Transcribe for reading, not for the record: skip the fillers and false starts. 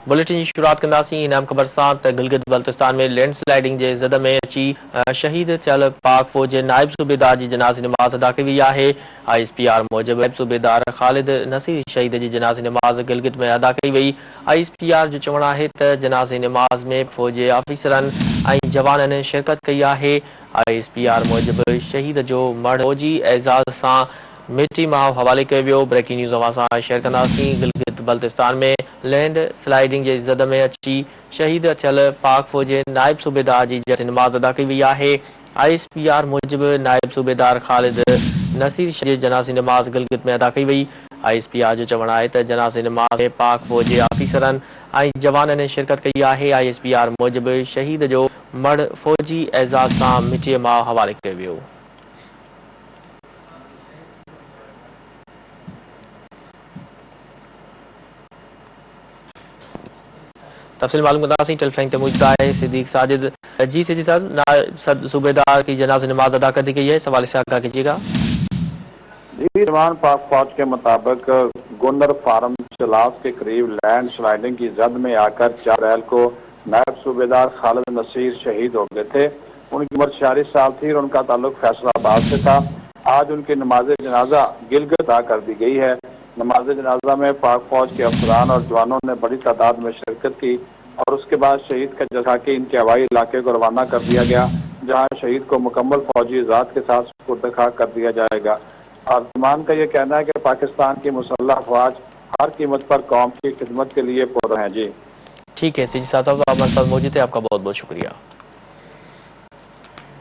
Bulletin जी शुरुआत कंदासीं इनाम ख़बर सां त गिलगित बल्तिस्तान में लैंड स्लाइडिंग जे ज़द में अची शहीद थियल पाक फ़ौज जे नायब सूबेदार जी जनाज़ी नमाज़ अदा कई वई आहे। ISPR मूजिब नायब सूबेदार ख़ालिद नसीर शहीद जी जनाज़ी नमाज़ गिलगित में अदा कई वई। ISPR जो चवणु आहे त जनाज़ी नमाज़ में फ़ौजी ऑफिसरनि ऐं जवाननि शिरकत कई आहे। ISPR मूजिब शहीद जो मढ़ फ़ौजी एज़ाज़ सां मिटी मां हवाले कयो वियो। ब्रेकिंग न्यूज़ अवां सां शेयर कंदासीं। गिलगित बल्तिस्तान में लैंड स्लाइडिंग जे ज़द में अची शहीद थियल पाक फ़ौज जे नायब सूबेदार जी जनाज़ी नमाज़ अदा कई वई आहे। ISPR मूजिब नायब सूबेदार ख़ालिद नसीर जी जनाज़ी नमाज़ गिलगित में अदा कई वई। ISPR जो चवणु आहे त जनाज़ी नमाज़ में पाक फ़ौज जे ऑफिसरनि ऐं जवाननि शिरकत कई आहे। ISPR मूजिब शहीद जो मढ़ फ़ौजी एज़ाज़ सां मिटीअ मां हवाले कयो वियो। तफ़सील मालूम कंदासीं। टेलीफोन ते मौजूद आहे सिद्दीक साजिद। जी सिद्दीक साहब, नायब सूबेदार की जनाज़ी नमाज अदा कर दी गई है, इस हवाले से आगाह कीजिएगा। जी, जवान पाक फौज के मुताबिक गुंडर फार्म चलास के करीब लैंड स्लाइडिंग की जद में आकर 4 अप्रैल को नायब सूबेदार खालिद नसीर शहीद हो गए थे। उनकी उम्र 46 साल थी और उनका ताल्लुक फैसलाबाद से था। आज उनकी नमाज जनाजा गिलगित अदा कर दी गई है। नमाज जनाजा में पाक फौज के अफसरान और जवानों ने बड़ी तादाद में शिरकत की और उसके बाद शहीद का जनाजा के इनके हवाई इलाके को रवाना कर दिया गया, जहाँ शहीद को मुकम्मल फौजी ज़ात के साथ सुपुर्द खाक कर दिया जाएगा। और तमाम का ये कहना है कि पाकिस्तान की मुसल्लह अफवाज हर कीमत पर कौम की खिदमत के लिए पुरअज़म है। जी ठीक है सिद्दीक साहब, आप हमारे साथ मौजूद थे, आपका बहुत बहुत शुक्रिया।